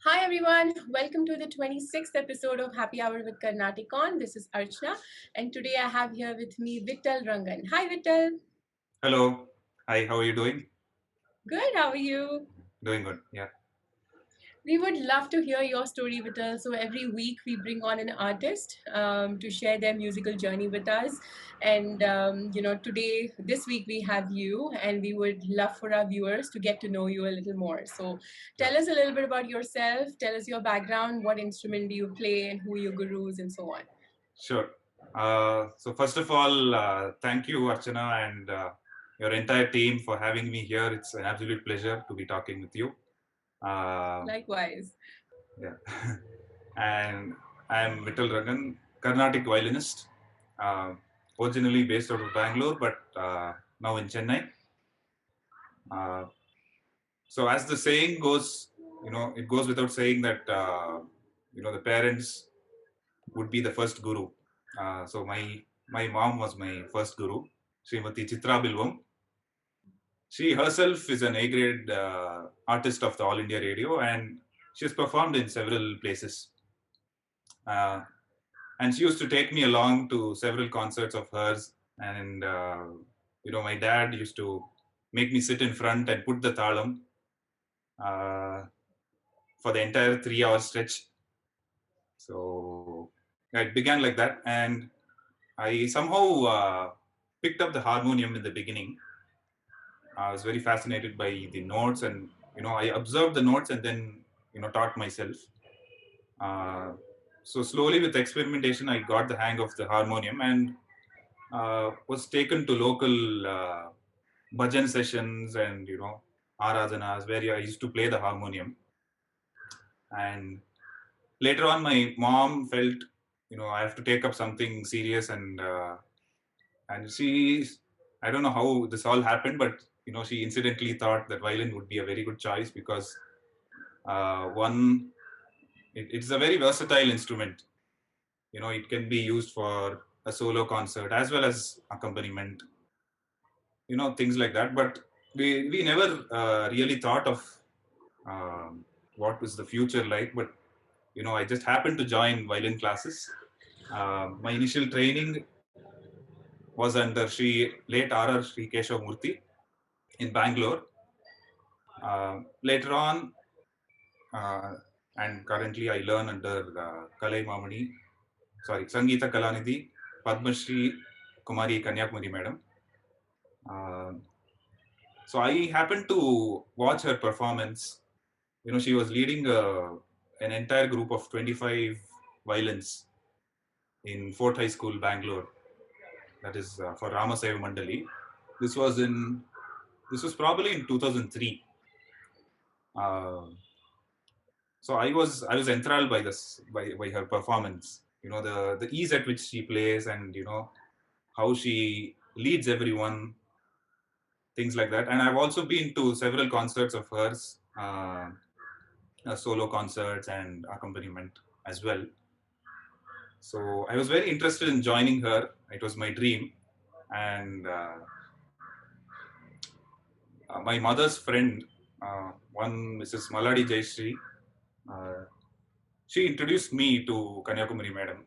Hi everyone, welcome to the 26th episode of Happy Hour with CarnaticON. This is Archana, and today I have here with me Vittal Rangan. Hi Vittal. Hello. Hi, how are you doing? Good, how are you? Doing good. Yeah. We would love to hear your story, Vittal. So every week we bring on an artist to share their musical journey with us. And today, this week we have you, and we would love for our viewers to get to know you a little more. So Yeah. tell us a little bit about yourself. Tell us your background. What instrument do you play, and who are your gurus, and so on. Sure. So first of all, thank you, Archana, and your entire team for having me here. It's an absolute pleasure to be talking with you. Uh, Likewise. yeah. And I'm Vittal Rangan, Carnatic violinist, uh, originally based out of Bangalore, but now in Chennai. Uh, so as the saying goes, it goes without saying that the parents would be the first guru. So my mom was my first guru, Srimati Chitra Bilvam. She herself is an A grade artist of the All India Radio, and she has performed in several places. Uh, and she used to take me along to several concerts of hers. And my dad used to make me sit in front and put the talam uh, for the entire 3 hour stretch. So it began like that, and I somehow picked up the harmonium in the beginning. I was very fascinated by the notes, and I observed the notes and then taught myself. Uh, so slowly with experimentation, I got the hang of the harmonium and was taken to local bhajan sessions and aradhanas where I used to play the harmonium. And later on, my mom felt I have to take up something serious, and she, I don't know how this all happened, but she incidentally thought that violin would be a very good choice because one, it's a very versatile instrument. It can be used for a solo concert as well as accompaniment, things like that. But we never really thought of what was the future like. But I just happened to join violin classes. My initial training was under late R.R. Sri Keshav Murthy in Bangalore. Later on, uh, and currently I learn under Kalai Mamani, sorry, Sangeeta Kalanidhi, Padma Shri Kumari Kanyakumari Madam. Uh, so I happened to watch her performance. She was leading an entire group of 25 violins in Fort High School, Bangalore. That is for Ramaseva Mandali. This was in this was probably in 2003. Uh, so I was enthralled by by her performance. The ease at which she plays, and how she leads everyone, things like that. And I've also been to several concerts of hers, solo concerts and accompaniment as well. So I was very interested in joining her. It was my dream, and my mother's friend, one Mrs. Maladi Jayashree, uh, she introduced me to Kanyakumari Madam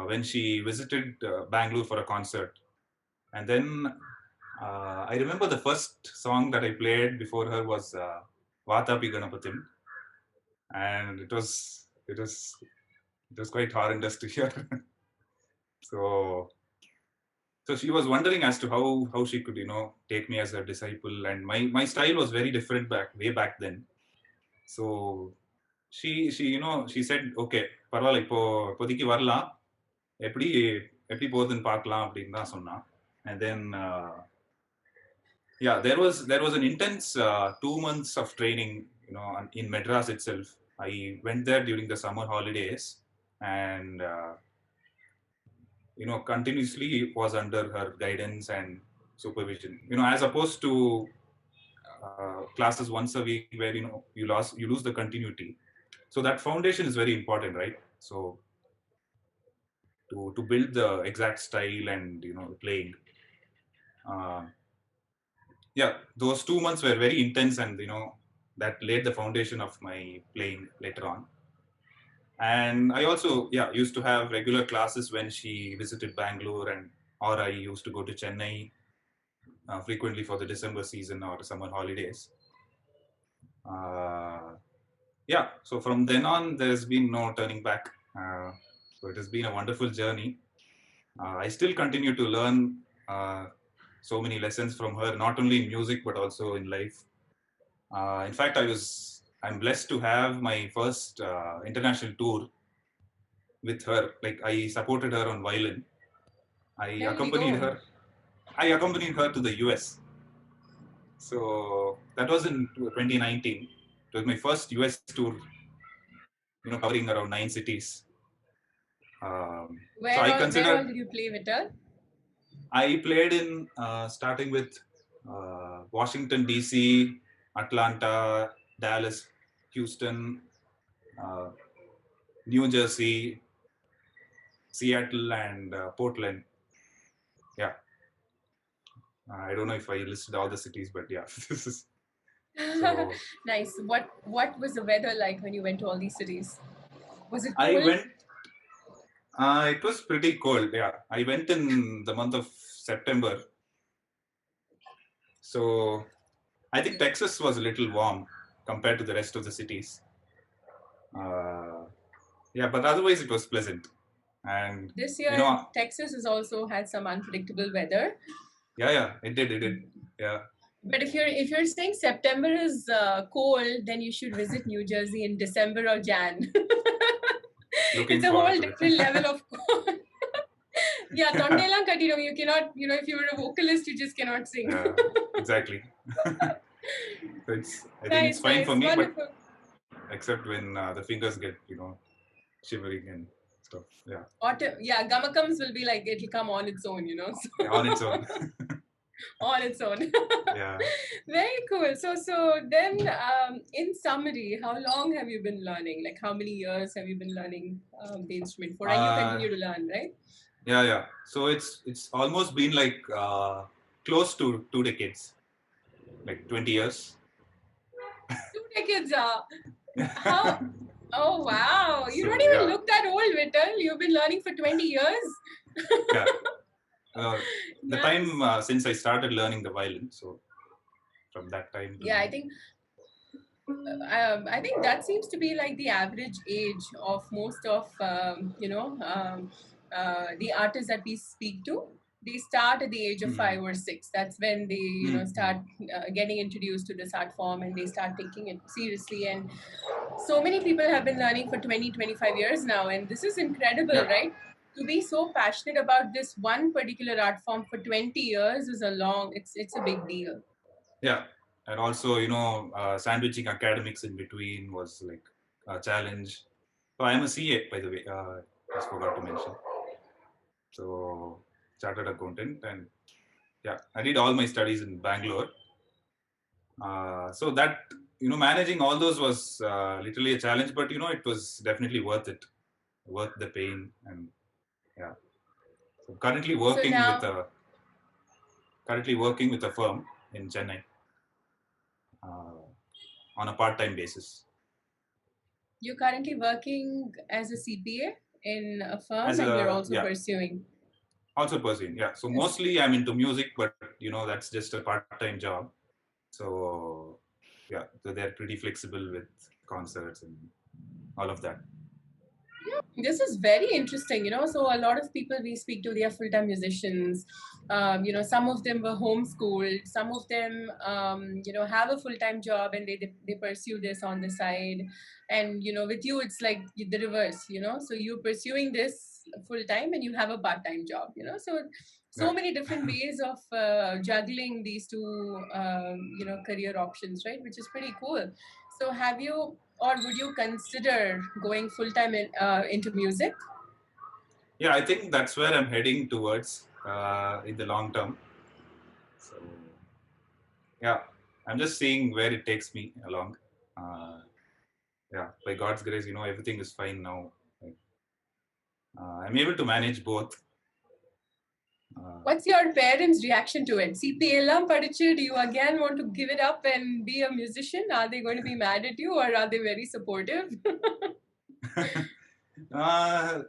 when she visited Bangalore for a concert. And then I remember the first song that I played before her was Vatapi Ganapatim, and it was quite horrendous to hear. so so she was wondering as to how she could take me as a disciple, and my style was very different way back then. So she said, okay, பரவாயில்ல இப்போதைக்கு வரலாம், எப்படி எப்படி போகுதுன்னு பார்க்கலாம் அப்படின்னு தான் சொன்னா. And then yeah, there was an intense 2 months of training, in Madras itself. I went there during the summer holidays, and continuously was under her guidance and supervision. As opposed to classes once a week where you lose the continuity. So that foundation is very important, right? So to build the exact style and playing. Uh, yeah, those 2 months were very intense, and that laid the foundation of my playing later on. And I also used to have regular classes when she visited Bangalore, and or I used to go to Chennai frequently for the December season or summer holidays. Uh, so from then on, there's been no turning back. So it has been a wonderful journey. I still continue to learn so many lessons from her, not only in music but also in life. In fact, I'm blessed to have my first international tour with her. Like, I supported her on violin. I Where did you accompanied go? her. I accompanied her to the US. So that was in 2019. It was my first US tour, covering around 9 cities. So I Where all considered did you play, Vittal? I played in starting with Washington D.C., Atlanta, Dallas, Houston, uh, New Jersey, Seattle, and Portland. Yeah, I don't know if I listed all the cities, but yeah. So Nice. What was the weather like when you went to all these cities? Was it I cold? went. It was pretty cold. Yeah, I went in the month of September. So I think Texas was a little warm compared to the rest of the cities. Uh, yeah, but otherwise it was pleasant. And This you year, know, Texas has also had some unpredictable weather. yeah, it did. Yeah, But if you're saying September is cold, then you should visit New Jersey in December or Jan. looking It's a forward whole to it. different level of cold. Yeah, Yeah, Tondelang Kadino, you cannot, if you're a vocalist, you just cannot sing. yeah, exactly. So I think it's Nice, fine nice, for me, but wonderful. except when the fingers get, shivering and stuff. Yeah, Autumn, yeah, Gamakams will be like it'll come on its own, yeah, on its own. on its own. Yeah. Very cool. So then, in summary, how long have you been learning? Like, how many years have you been learning the instrument for? And you Uh, continue to learn, right? yeah. So it's almost been like close to 2 decades, like 20 years. 2 decades. How? Oh wow! You don't So even yeah, look that old, Vittal. You've been learning for 20 years. yeah. Uh, the time Nice. since I started learning the violin, so from that time to Yeah, now. I think that seems to be like the average age of most of the artists that we speak to. They start at the age of Mm. 5 or 6. That's when they Mm. start getting introduced to this art form and they start taking it seriously. And so many people have been learning for 20, 25 years now, and this is incredible, Yeah, right? To be so passionate about this one particular art form for 20 years is it's a big deal. yeah. And also, sandwiching academics in between was like a challenge. So I'm a CA, by the way. Just forgot to mention. So chartered accountant, and yeah, I did all my studies in Bangalore. So that managing all those was literally a challenge, but it was definitely worth it, worth the pain, and yeah. So So now currently working with a firm in Chennai uh, on a part-time basis you're currently working as a CPA in a firm as and you're a also pursuing. also pursuing. Yeah, so Yes. mostly I'm into music, but that's just a part-time job. So yeah, so they're pretty flexible with concerts and all of that. This is very interesting, So a lot of people we speak to, they are full-time musicians. Some of them were homeschooled. Some of them, have a full-time job and they pursue this on the side. And with you, it's like the reverse. So you're pursuing this full-time and you have a part-time job. So Right. many different ways of juggling these two, career options, right? Which is pretty cool. So have you or would you consider going full time into music? Yeah, I think that's where I'm heading towards in the long term. So yeah, I'm just seeing where it takes me along. Uh, yeah, by God's grace, everything is fine now. Like, I'm able to manage both. What's your parents' reaction to it? CPLM Padichu, do you again want to give it up and be a musician? Are they going to be mad at you or are they very supportive? uh,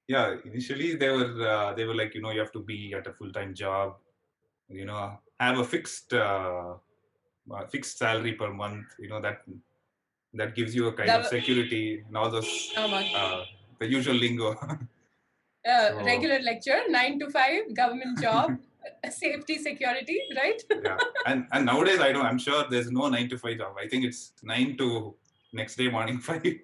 yeah, initially they were like, you have to be at a full-time job, have a fixed salary per month, that gives you a kind of security and all those the usual lingo. So regular lecture, 9 to 5, government job, safety, security, right? yeah, and nowadays I'm sure there's no 9 to 5 job. I think it's 9 to next day morning 5.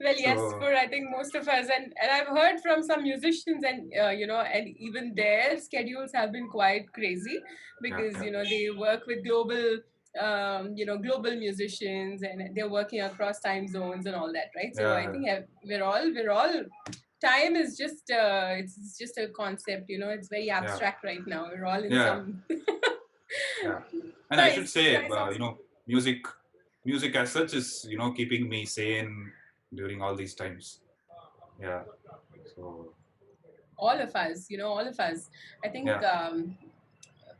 Well, yes, So for I think most of us, and I've heard from some musicians, and and even their schedules have been quite crazy because yeah, they work with global global musicians, and they're working across time zones and all that, right? So I yeah, think we're all time is just it's just a concept, it's very yeah, abstract right now. We're all in yeah, some yeah. And I should nice, say, nice, awesome. music, music as such is keeping me sane during all these times. Yeah. So All of us. I think yeah,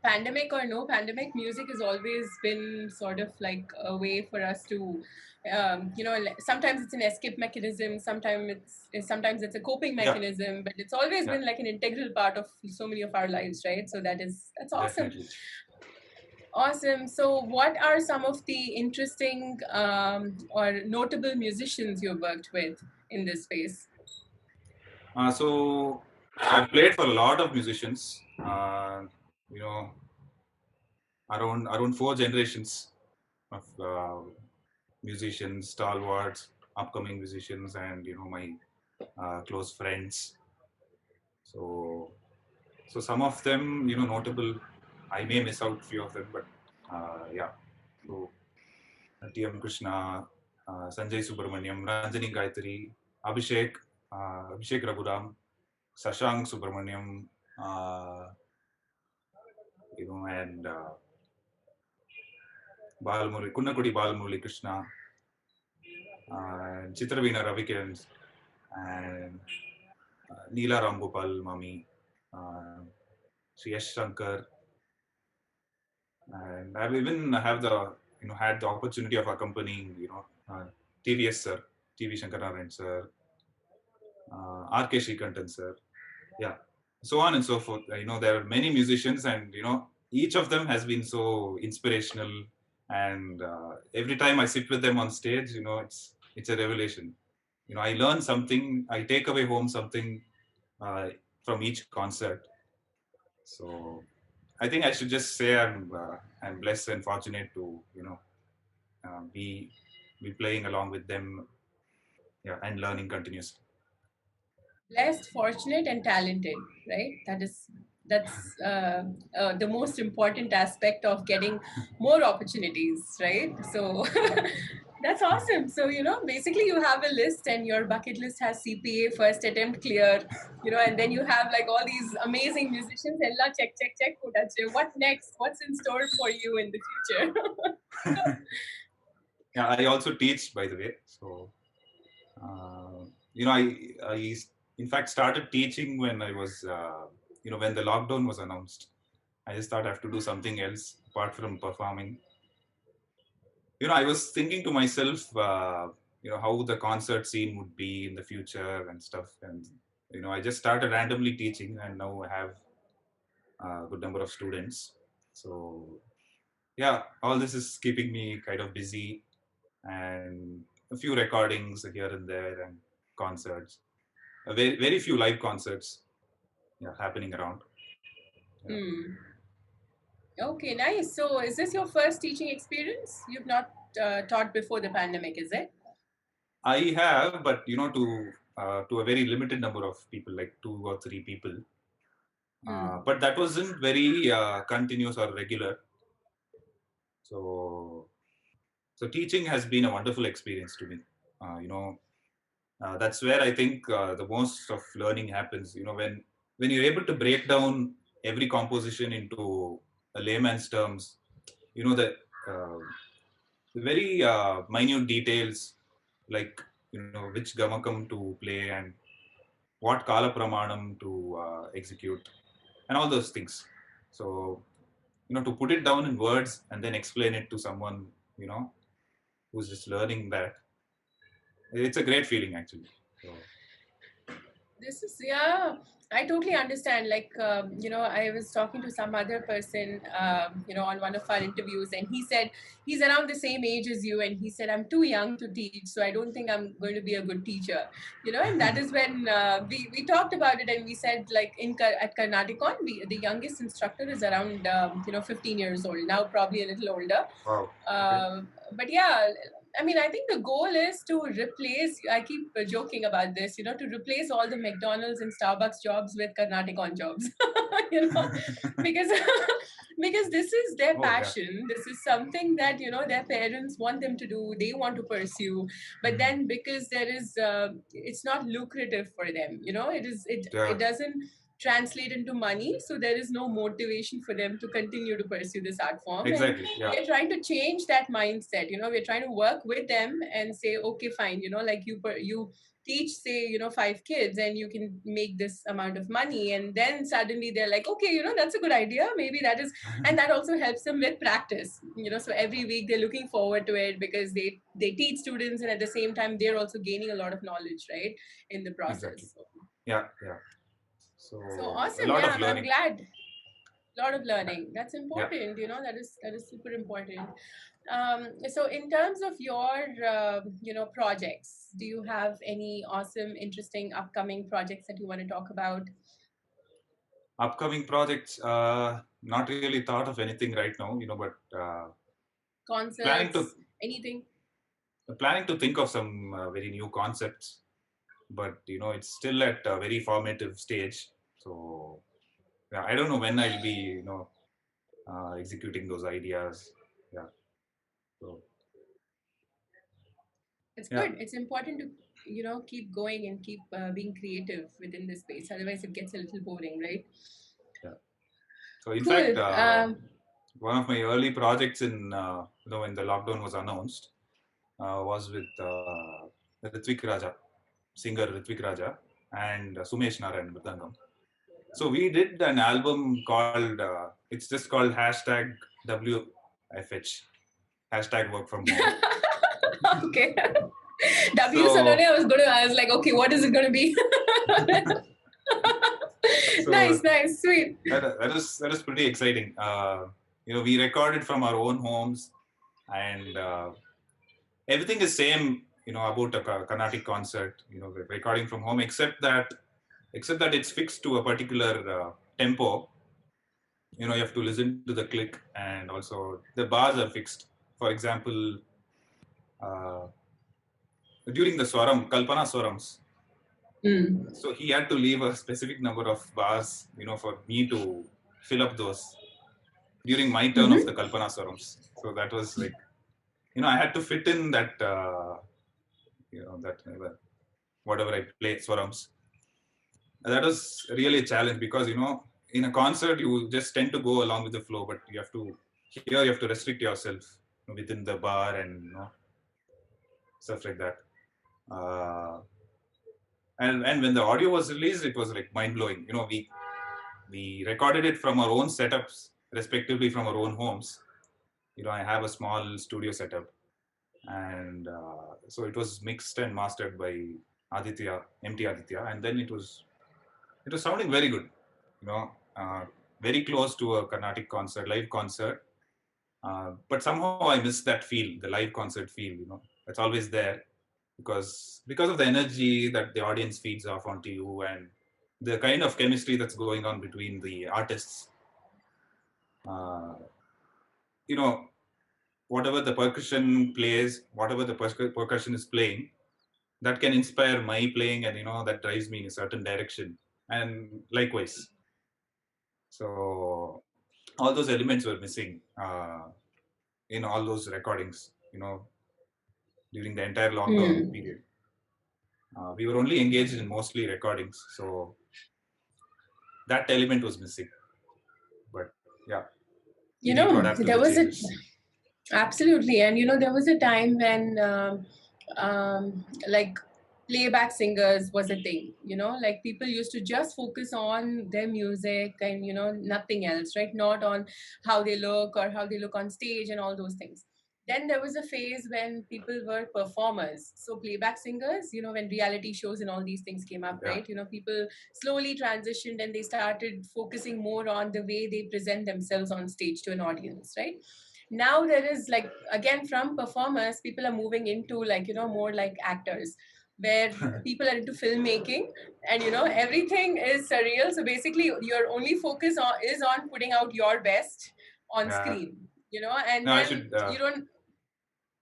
pandemic or no pandemic, music has always been sort of like a way for us to sometimes it's an escape mechanism, sometimes it's a coping yeah, mechanism, but it's always yeah, been like an integral part of so many of our lives, right? So that's awesome. definitely. Awesome. So what are some of the interesting or notable musicians you've worked with in this space? So I've played for a lot of musicians. You know, around 4 generations of musicians, stalwarts, upcoming musicians, and my close friends. So some of them, notable. I may miss out few of them, but yeah. So T.M. Krishna, Sanjay Subramaniam, Ranjani Gayatri, Abhishek, Abhishek Raghuram, Sashank Subramaniam, uh, and Kunnakudi Balamurali Krishna, Chitraveena Ravikiran, and Neela Ramgopal Mami, uh, Sri Yash Shankar, and I've even have the had the opportunity of accompanying TVS sir, TV Shankaran sir, RK Srikantan sir, yeah, so on and so forth. There are many musicians, and each of them has been so inspirational. And every time I sit with them on stage, it's a revelation. I learn something. I take away home something uh, from each concert. So I think I should just say I'm blessed and fortunate to be playing along with them, yeah, and learning continuously. Blessed, fortunate, and talented, right? That's the most important aspect of getting more opportunities, right? So that's awesome. So basically you have a list, and your bucket list has CPA first attempt clear, and then you have like all these amazing musicians. Ella, check, check, check. What next? What's in store for you in the future? Yeah, I also teach, by the way. So I in fact started teaching when I was when the lockdown was announced. I just thought I have to do something else apart from performing. I was thinking to myself, how the concert scene would be in the future and stuff. And, I just started randomly teaching, and now I have a good number of students. So, yeah, all this is keeping me kind of busy, and a few recordings here and there, and concerts. Very, very few live concerts, yeah, happening around. Yeah. Hmm. Okay, nice. So, is this your first teaching experience? You've not taught before the pandemic, is it? I have, but to a very limited number of people, like 2 or 3 people. Hmm. But that wasn't very continuous or regular. So, teaching has been a wonderful experience to me. That's where I think the most of learning happens. When you're able to break down every composition into a layman's terms. The very minute details, like which gamakam to play, and what kala pramanam to execute, and all those things. So, to put it down in words and then explain it to someone, who's just learning that, it's a great feeling actually. So, This is, yeah, I totally understand. Like, I was talking to some other person, on one of our interviews, and he said he's around the same age as you, and he said, I'm too young to teach, so I don't think I'm going to be a good teacher, and that is when we talked about it, and we said, like, at CarnaticON, the youngest instructor is around, 15 years old, now probably a little older. wow. Okay. But yeah, I mean, I think the goal is to replace, I keep joking about this, to replace all the McDonald's and Starbucks jobs with CarnaticON jobs, because because this is their Oh, yeah. passion. This is something that, their parents want them to do. They want to pursue. But then because it's not lucrative for them, Yeah, it doesn't translate into money, so there is no motivation for them to continue to pursue this art form. And exactly. Yeah, we're trying to change that mindset. We're trying to work with them and say, okay, fine, like you teach, say, 5 kids, and you can make this amount of money, and then suddenly they're like, okay, that's a good idea, maybe that is. And that also helps them with practice, so every week they're looking forward to it, because they teach students, and at the same time they're also gaining a lot of knowledge, right, in the exactly. process. Yeah, yeah. So So a awesome. lot Yeah, of I'm learning. glad. Lot of learning, that's Yeah. important. That is super important. So in terms of your projects, do you have any awesome, interesting upcoming projects that you want to talk about? Upcoming projects, not really thought of anything right now, but planning to Concerts, anything? planning to think of some very new concepts, but it's still at a very formative stage. So yeah, I don't know when I'll be executing those ideas. Yeah. So It's yeah, good. It's important to keep going and keep being creative within this space, otherwise it gets a little boring, right? yeah. So in fact, Cool. one of my early projects in when the lockdown was announced was with Ritvik Raja, singer Ritvik Raja, and Sumesh Narayan Mridangam. So we did an album called it's just called hashtag WFH, hashtag work from home. Okay. W So Sonone, I was like, okay, what is it going to be? so Nice, nice, sweet. that is pretty exciting. We recorded from our own homes, and everything is same. About a Carnatic concert. We're recording from home, except that it's fixed to a particular tempo. You have to listen to the click, and also the bars are fixed. For example, uh, during the swaram, Kalpana swarams, Mm. so he had to leave a specific number of bars, for me to fill up those during my turn of the Mm-hmm. Kalpana swarams. So that was like, I had to fit in that, that whatever I play swarams. That was really a challenge because in a concert you just tend to go along with the flow, but you have to restrict yourself within the bar and stuff like that. Uh, and when the audio was released, it was like mind blowing. We recorded it from our own setups, respectively from our own homes. I have a small studio setup, and so it was mixed and mastered by Aditya, MT Aditya, and then it was sounding very good. You know, uh, very close to a Carnatic concert, live concert. But somehow I miss that feel, the live concert feel. It's always there because of the energy that the audience feeds off onto you and the kind of chemistry that's going on between the artists. Uh, you know, whatever the percussion plays, whatever the percussion is playing, that can inspire my playing, and that drives me in a certain direction. And likewise, so all those elements were missing in all those recordings. During the entire lockdown Mm. period, we were only engaged in mostly recordings, so that element was missing. But yeah, we need to adapt to the There was a changes. absolutely, and there was a time when, like playback singers was a thing, like people used to just focus on their music and nothing else, right? Not on how they look or how they look on stage and all those things. Then there was a phase when people were performers, so playback singers, when reality shows and all these things came up, Yeah. right? People slowly transitioned and they started focusing more on the way they present themselves on stage to an audience, right? Now there is, like, again, from performers people are moving into, like, more like actors, where people are into filmmaking, and everything is surreal. So basically your only focus is on putting out your best on Yeah. screen, and No, I then should. you don't.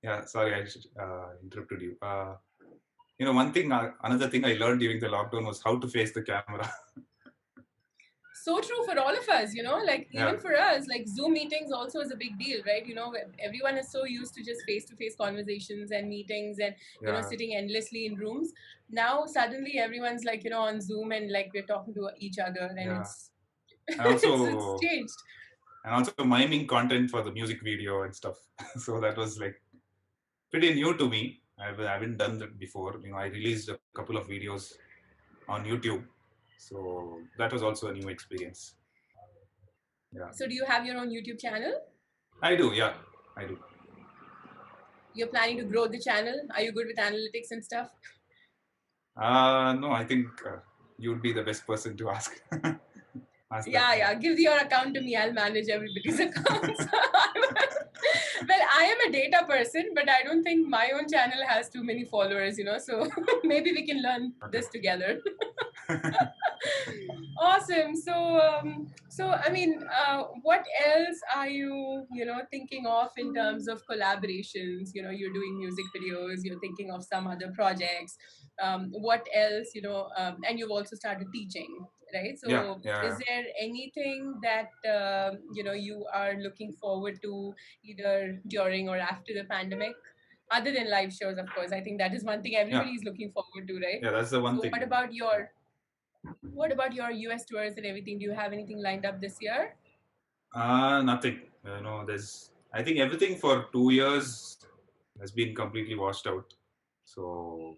Yeah, sorry, I should interrupted you. One thing, another thing I learned during the lockdown was how to face the camera. So true for all of us, like Yeah, even for us, like Zoom meetings also is a big deal, right? Everyone is so used to just face to face conversations and meetings and yeah, sitting endlessly in rooms. Now suddenly everyone's, like, on Zoom, and like we're talking to each other, and yeah, it's and it's also changed. miming content for the music video and stuff. So that was like pretty new to me. I haven't done that before. I released a couple of videos on YouTube, so that was also a new experience. Yeah, So do you have your own YouTube channel? I do. Yeah, I do. You're planning to grow the channel? Are you good with analytics and stuff? No, I think you'd be the best person to ask ask that. Yeah, yeah. Give your account to me. I'll manage everybody's accounts. Well, I am a data person, but I don't think my own channel has too many followers, so maybe we can learn Okay. this together. Awesome. So I mean, what else are you, thinking of in terms of collaborations? You're doing music videos. You're thinking of some other projects. What else? And you've also started teaching, right? Yeah, So, is yeah, there anything that you are looking forward to, either during or after the pandemic? Other than live shows, of course. I think that is one thing yeah, everybody is looking forward to, right? yeah. That's the one So, thing. Yeah. what about your US tours and everything? Do you have anything lined up this year? Nothing. There's. I think everything for 2 years has been completely washed out. So,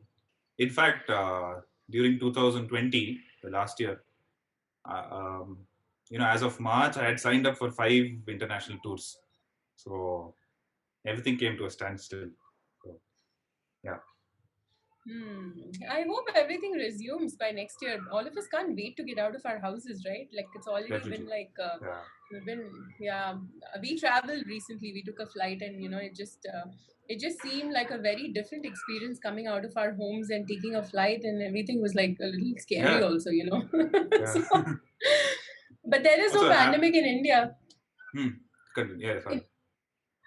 in fact, during 2020, the last year, uh, um, as of March, I had signed up for 5 international tours. So everything came to a standstill. So yeah, Hmm. I hope everything resumes by next year. All of us can't wait to get out of our houses, right? Like, it's already been definitely. like, Yeah, we've been, yeah. We traveled recently. We took a flight, and it just seemed like a very different experience coming out of our homes and taking a flight, and everything was like a little scary, yeah, also. yeah. So, but there is no Also, pandemic in India. hmm, continue. Yeah, sorry.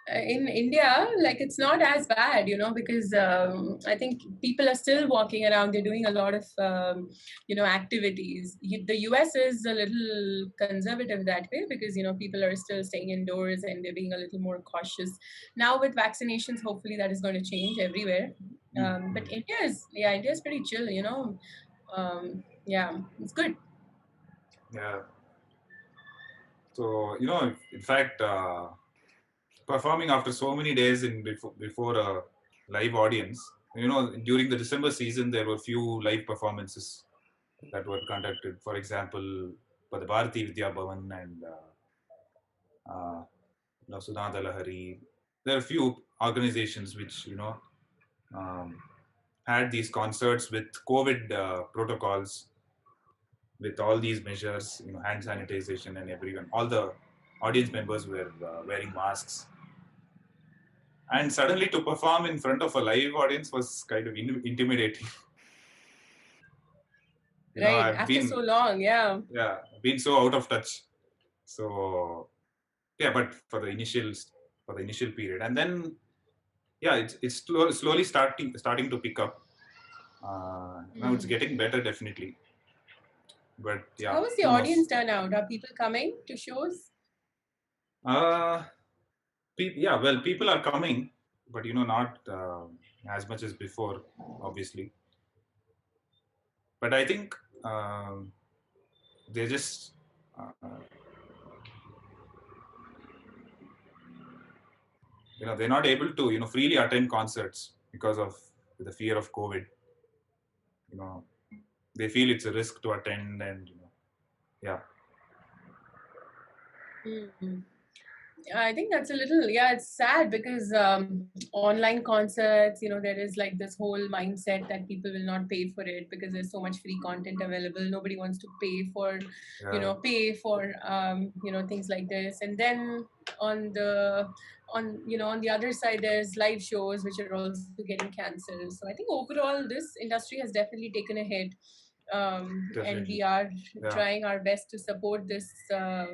In India, like, it's not as bad, because I think people are still walking around. They're doing a lot of, activities. The US is a little conservative that way because, people are still staying indoors and they're being a little more cautious. Now with vaccinations, hopefully that is going to change everywhere. Hmm, But hmm. India is pretty chill. Yeah, it's good. Yeah. So in fact, performing after so many days in before a live audience. During the December season, there were few live performances that were conducted. For example, for the Bharati Vidya Bhavan and uh, Sudhanda Lahari. There are few organizations which um, had these concerts with COVID protocols, with all these measures, hand sanitization and everyone, all the audience members were wearing masks. And suddenly to perform in front of a live audience was kind of intimidating. Right. I've After so been, long, yeah. yeah, been so out of touch. So yeah, but for the initial period, and then yeah, it's slowly starting to pick up. Now it's Hmm. getting better definitely, but yeah, How was the who knows? audience turnout? Are people coming to shows? Uh, yeah, well, people are coming, but not as much as before, obviously. But I think um, they're just they're not able to freely attend concerts because of the fear of COVID. you know, they feel it's a risk to attend, and yeah. Mm. I think that's a little, yeah, it's sad because online concerts, there is like this whole mindset that people will not pay for it because there's so much free content available. Nobody wants to Yeah. pay for, things like this. And then on the, on the other side, there's live shows which are also getting cancelled. So I think overall, this industry has definitely taken a hit. And we Definitely. are Yeah. trying our best to support this, um,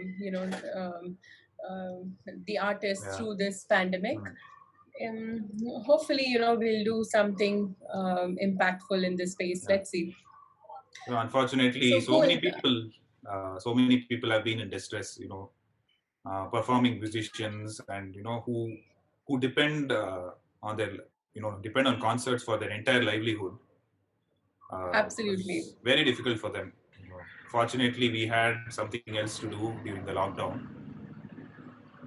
um, the artists Yeah. through this pandemic. Mm. Um, Hopefully, we'll do something impactful in this space. Yeah. Let's see. Unfortunately, So cool. so many people have been in distress. Performing musicians, and who depend on their depend on concerts for their entire livelihood. Absolutely. Was very difficult for them. Fortunately, we had something else to do during the lockdown,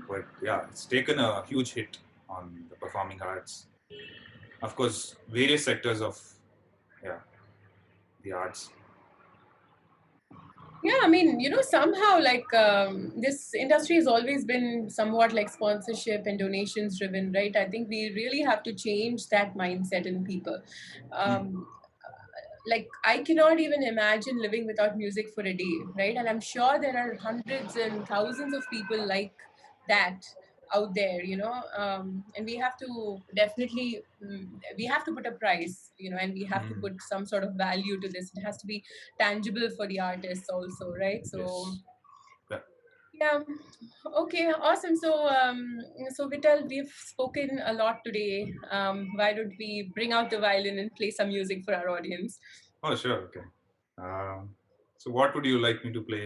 but yeah, it's taken a huge hit on the performing arts. Of course, various sectors of, yeah, the arts. Yeah, I mean, somehow like this industry has always been somewhat like sponsorship and donations driven, right? I think we really have to change that mindset in people. Hmm. Um, like I cannot even imagine living without music for a day, right? And I'm sure there are hundreds and thousands of people like that out there, and we have to definitely we have to put a price, and we have to Hmm. put some sort of value to this. It has to be tangible for the artists also, right? So Yes. Yeah. yeah. Okay, awesome. So Vittal, we've spoken a lot today. Why don't we bring out the violin and play some music for our audience? Oh, sure. Okay. Um, so, what would you like me to play?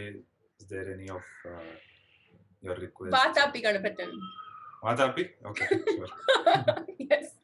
Is there any of your requests? Vatapi Ganapatan. Matapi? Okay, sure. Yes.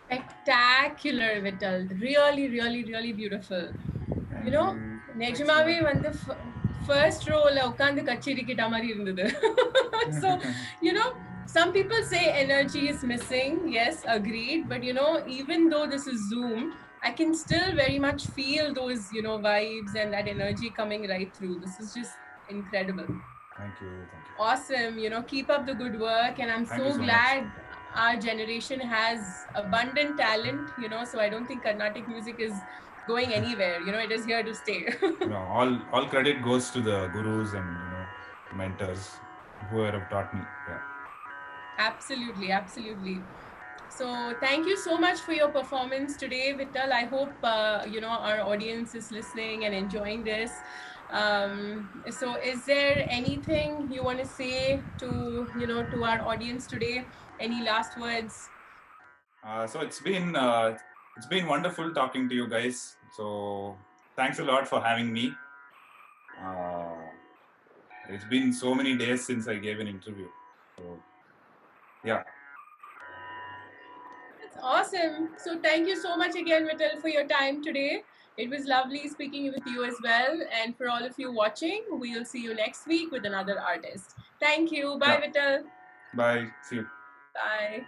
Spectacular, Vittal. Really, really, really beautiful. You know, நிஜமாவே வந்து first role உட்கார்ந்து கச்சேரி கேட்ட மாதிரி இருந்தது. So, you know, some people say energy is missing. Yes, agreed. But you know, even though this is Zoom, I can still very much feel those, you know, vibes and that energy coming right through. This is just incredible. Thank you. Awesome. You know, keep up the good work. And I'm Thank you so so glad our generation has abundant talent, you know, so I don't think Carnatic music is going anywhere. You know, it is here to stay. No, all credit goes to the gurus and mentors who have taught me. Yeah. Absolutely, absolutely. So thank you so much for your performance today, Vittal. I hope you know, our audience is listening and enjoying this. So is there anything you want to say to, to our audience today? Any last words? So it's been wonderful talking to you guys. So thanks a lot for having me. Uh, it's been so many days since I gave an interview. So yeah, That's awesome. So thank you so much again, Vittal, for your time today. It was lovely speaking with you as well. And for all of you watching, we'll see you next week with another artist. Thank you. Bye, yeah. Vittal. Bye. See you. Bye.